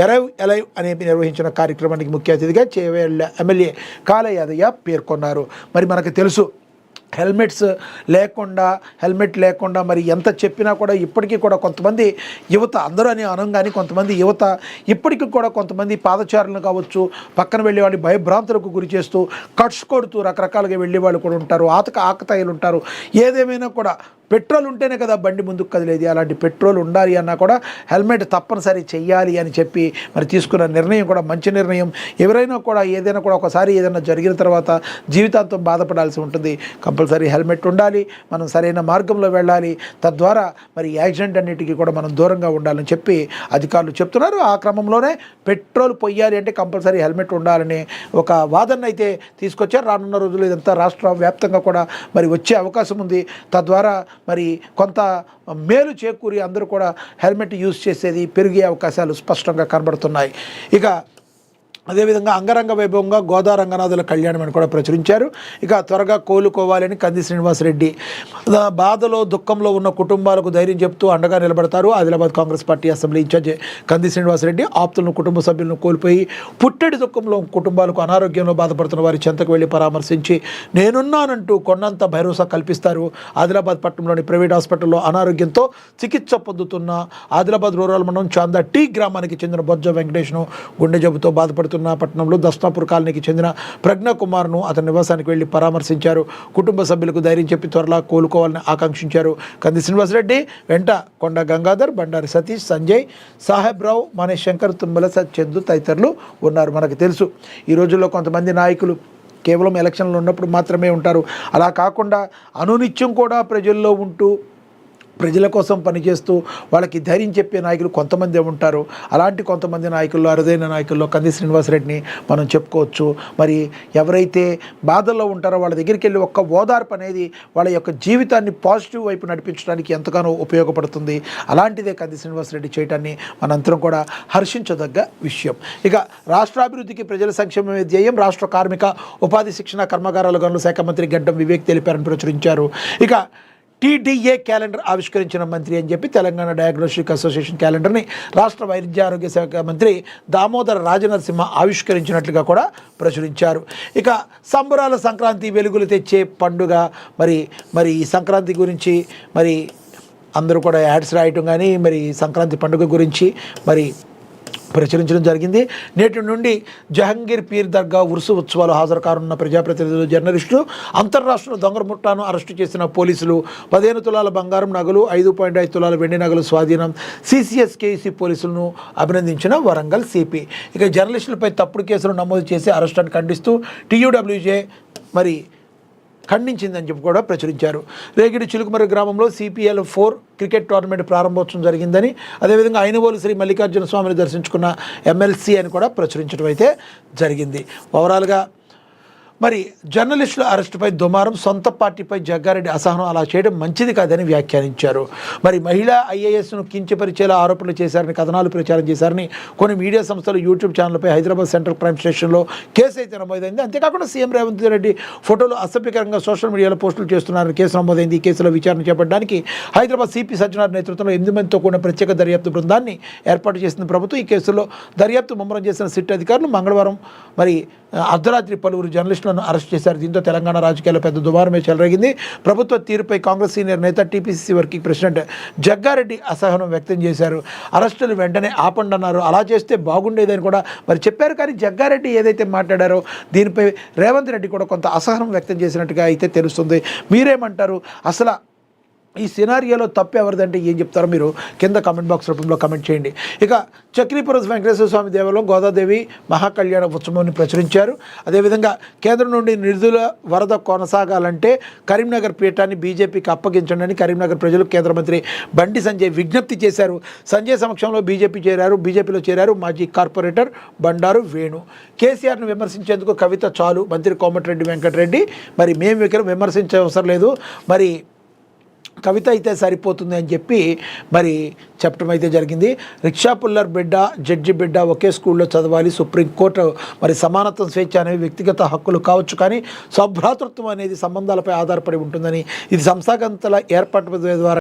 Arrive alive అనే నిర్వహించిన కార్యక్రమానికి ముఖ్య అతిథిగా చేవేళ్ల ఎమ్మెల్యే కాళ యాదయ్య పేర్కొన్నారు. మరి మనకు తెలుసు హెల్మెట్ లేకుండా మరి ఎంత చెప్పినా కూడా ఇప్పటికీ కూడా కొంతమంది యువత, అందరూ అని అనం కానీ కొంతమంది యువత ఇప్పటికీ కూడా కొంతమంది పాదచారులను కావచ్చు, పక్కన వెళ్ళే వాళ్ళు భయభ్రాంతులకు గురి చేస్తూ కట్స్ కొడుతూ రకరకాలుగా వెళ్ళే వాళ్ళు కూడా ఉంటారు, ఆకతాయిలు ఉంటారు. ఏదేమైనా కూడా పెట్రోల్ ఉంటేనే కదా బండి ముందుకు కదిలేది. అలాంటి పెట్రోల్ ఉండాలి అన్నా కూడా హెల్మెట్ తప్పనిసరి చెయ్యాలి అని చెప్పి మరి తీసుకున్న నిర్ణయం కూడా మంచి నిర్ణయం. ఎవరైనా కూడా ఏదైనా కూడా ఒకసారి ఏదైనా జరిగిన తర్వాత జీవితాంతం బాధపడాల్సి ఉంటుంది. కంపల్సరీ హెల్మెట్ ఉండాలి, మనం సరైన మార్గంలో వెళ్ళాలి, తద్వారా మరి యాక్సిడెంట్ అన్నిటికీ కూడా మనం దూరంగా ఉండాలని చెప్పి అధికారులు చెప్తున్నారు. ఆ క్రమంలోనే పెట్రోల్ పొయ్యాలి అంటే కంపల్సరీ హెల్మెట్ ఉండాలని ఒక వాదన అయితే తీసుకొచ్చారు. రానున్న రోజులు ఇదంతా రాష్ట్ర వ్యాప్తంగా కూడా మరి వచ్చే అవకాశం ఉంది. తద్వారా మరి కొంత మేలు చేకూరి అందరూ కూడా హెల్మెట్ యూజ్ చేసేది పెరిగే అవకాశాలు స్పష్టంగా కనబడుతున్నాయి. ఇక అదేవిధంగా అంగరంగ వైభవంగా గోదా రంగనాథుల కళ్యాణం అని కూడా ప్రచురించారు. ఇక త్వరగా కోలుకోవాలని కంది శ్రీనివాసరెడ్డి బాధలో దుఃఖంలో ఉన్న కుటుంబాలకు ధైర్యం చెప్తూ అండగా నిలబడతారు. Adilabad Congress party assembly incharge Kandi Srinivasa Reddy ఆప్తులను, కుటుంబ సభ్యులను కోల్పోయి పుట్టెడి దుఃఖంలో కుటుంబాలకు అనారోగ్యంలో బాధపడుతున్న వారి చెంతకు వెళ్ళి పరామర్శించి నేనున్నానంటూ కొన్నంత భరోసా కల్పిస్తారు. ఆదిలాబాద్ పట్టణంలోని ప్రైవేట్ హాస్పిటల్లో అనారోగ్యంతో చికిత్స పొందుతున్న ఆదిలాబాద్ రూరల్ మండలం చాందా టీ గ్రామానికి చెందిన బొజ్జ వెంకటేష్ను గుండె జబ్బుతో బాధపడుతున్న పట్టణంలో దస్తాపూర్ కాలనీకి చెందిన ప్రజ్ఞా కుమార్ను అతని నివాసానికి వెళ్లి పరామర్శించారు. కుటుంబ సభ్యులకు ధైర్యం చెప్పి త్వరలో కోలుకోవాలని ఆకాంక్షించారు. కంది శ్రీనివాసరెడ్డి వెంట కొండ గంగాధర్, బండారి సతీష్, సంజయ్, సాహెబ్రావు, మనేష్ శంకర్, తుమ్మల చందు తదితరులు ఉన్నారు. మనకు తెలుసు ఈ రోజుల్లో కొంతమంది నాయకులు కేవలం ఎలక్షన్లు ఉన్నప్పుడు మాత్రమే ఉంటారు. అలా కాకుండా అనునిత్యం కూడా ప్రజల్లో ఉంటూ ప్రజల కోసం పనిచేస్తూ వాళ్ళకి ధైర్యం చెప్పే నాయకులు కొంతమంది ఉంటారు. అలాంటి కొంతమంది నాయకుల్లో అరుదైన నాయకుల్లో కంది శ్రీనివాసరెడ్డిని మనం చెప్పుకోవచ్చు. మరి ఎవరైతే బాధల్లో ఉంటారో వాళ్ళ దగ్గరికి వెళ్ళి ఒక్క ఓదార్పు అనేది వాళ్ళ యొక్క జీవితాన్ని పాజిటివ్ వైపు నడిపించడానికి ఎంతగానో ఉపయోగపడుతుంది. అలాంటిదే కంది శ్రీనివాసరెడ్డి చేయటాన్ని మనందరం కూడా హర్షించదగ్గ విషయం. ఇక రాష్ట్రాభివృద్ధికి ప్రజల సంక్షేమమే ధ్యేయం రాష్ట్ర కార్మిక ఉపాధి శిక్షణ కర్మాగారాల గనుల శాఖ మంత్రి గడ్డం వివేక్ తెలిపారని ప్రచురించారు. ఇక టీడీఏ క్యాలెండర్ ఆవిష్కరించిన మంత్రి అని చెప్పి తెలంగాణ డయాగ్నోస్టిక్ అసోసియేషన్ క్యాలెండర్ని రాష్ట్ర వైద్య ఆరోగ్య శాఖ మంత్రి దామోదర రాజనరసింహ ఆవిష్కరించినట్లుగా కూడా ప్రచురించారు. ఇక సంబరాల సంక్రాంతి వెలుగులు తెచ్చే పండుగ మరి ఈ సంక్రాంతి గురించి మరి అందరూ కూడా యాడ్స్ రాయటం కానీ మరి సంక్రాంతి పండుగ గురించి మరి ప్రచురించడం జరిగింది. నేటి నుండి జహంగీర్ పీర్ దర్గా ఉరుసు ఉత్సవాలు హాజరు కానున్న ప్రజాప్రతినిధులు, జర్నలిస్టులు, అంతర్రాష్ట్ర దొంగ ముఠాను అరెస్టు చేసిన పోలీసులు, 15 తులాల బంగారం నగలు, 5.5 తులాల వెండి నగలు స్వాధీనం, CCS-KEC పోలీసులను అభినందించిన వరంగల్ సిపి. ఇక జర్నలిస్టులపై తప్పుడు కేసులు నమోదు చేసి అరెస్టును ఖండిస్తూ TUWJ మరి ఖండించిందని చెప్పి కూడా ప్రచురించారు. రేగిడి చిలుకుమర్రి గ్రామంలో CPL 4 క్రికెట్ టోర్నమెంట్ ప్రారంభోత్సవం జరిగిందని, అదేవిధంగా ఐనవోలు శ్రీ మల్లికార్జున స్వామిని దర్శించుకున్న MLC అని కూడా ప్రచురించడం అయితే జరిగింది. ఓవరాల్గా మరి జర్నలిస్టుల అరెస్టుపై దుమారం, సొంత పార్టీపై జగ్గారెడ్డి అసహనం అలా చేయడం మంచిది కాదని వ్యాఖ్యానించారు. మరి మహిళా IASను కించపరిచేలా ఆరోపణలు చేశారని, కథనాలు ప్రచారం చేశారని కొన్ని మీడియా సంస్థలు యూట్యూబ్ ఛానల్పై హైదరాబాద్ సెంట్రల్ క్రైమ్ స్టేషన్లో కేసు అయితే నమోదైంది. అంతేకాకుండా సీఎం రేవంత్ రెడ్డి ఫోటోలు అసభ్యకరంగా సోషల్ మీడియాలో పోస్టులు చేస్తున్నారని కేసు నమోదైంది. ఈ కేసులో విచారణ చేపట్టడానికి హైదరాబాద్ CP సజ్జనార్ నేతృత్వంలో 8 మందితో కూడిన ప్రత్యేక దర్యాప్తు బృందాన్ని ఏర్పాటు చేసిన ప్రభుత్వం ఈ కేసులో దర్యాప్తు ముమ్మరం చేసిన సిట్ అధికారులు మంగళవారం మరి అర్ధరాత్రి పలువురు జర్నలిస్టులను అరెస్ట్ చేశారు. దీంతో తెలంగాణ రాజకీయాల్లో పెద్ద దుమారమే చెలరేగింది. ప్రభుత్వ తీరుపై కాంగ్రెస్ సీనియర్ నేత TPCC వర్కింగ్ ప్రెసిడెంట్ జగ్గారెడ్డి అసహనం వ్యక్తం చేశారు. అరెస్టులు వెంటనే ఆపండి అన్నారు. అలా చేస్తే బాగుండేదని కూడా మరి చెప్పారు. కానీ జగ్గారెడ్డి ఏదైతే మాట్లాడారో దీనిపై రేవంత్ రెడ్డి కూడా కొంత అసహనం వ్యక్తం చేసినట్టుగా అయితే తెలుస్తుంది. మీరేమంటారు? అసలు ఈ సినారియోలో తప్పు ఎవరిదంటే ఏం చెప్తారో మీరు కింద కామెంట్ బాక్స్ రూపంలో కామెంట్ చేయండి. ఇక చక్రీపురం వెంకటేశ్వర స్వామి దేవాలయం గోదాదేవి మహాకళ్యాణ ఉత్సవాన్ని ప్రచురించారు. అదేవిధంగా కేంద్రం నుండి నిధుల వరద కొనసాగాలంటే కరీంనగర్ పీఠాన్ని బీజేపీకి అప్పగించండి అని కరీంనగర్ ప్రజలు కేంద్ర మంత్రి బండి సంజయ్ విజ్ఞప్తి చేశారు. సంజయ్ సమక్షంలో బీజేపీలో చేరారు మాజీ కార్పొరేటర్ బండారు వేణు. కేసీఆర్ను విమర్శించేందుకు కవిత చాలు, మంత్రి కోమటిరెడ్డి వెంకటరెడ్డి. మరి మేము విమర్శించే అవసరం లేదు, మరి కవిత అయితే సరిపోతుంది అని చెప్పి మరి చెప్పడం అయితే జరిగింది. రిక్షా పుల్లర్ బిడ్డ, జడ్జి బిడ్డ ఒకే స్కూల్లో చదవాలి. సుప్రీంకోర్టు మరి సమానత్వం, స్వేచ్ఛ అనేవి వ్యక్తిగత హక్కులు కావచ్చు, కానీ సౌభ్రాతృత్వం అనేది సంబంధాలపై ఆధారపడి ఉంటుందని, ఇది సంస్థాగతంల ఏర్పాటు ద్వారా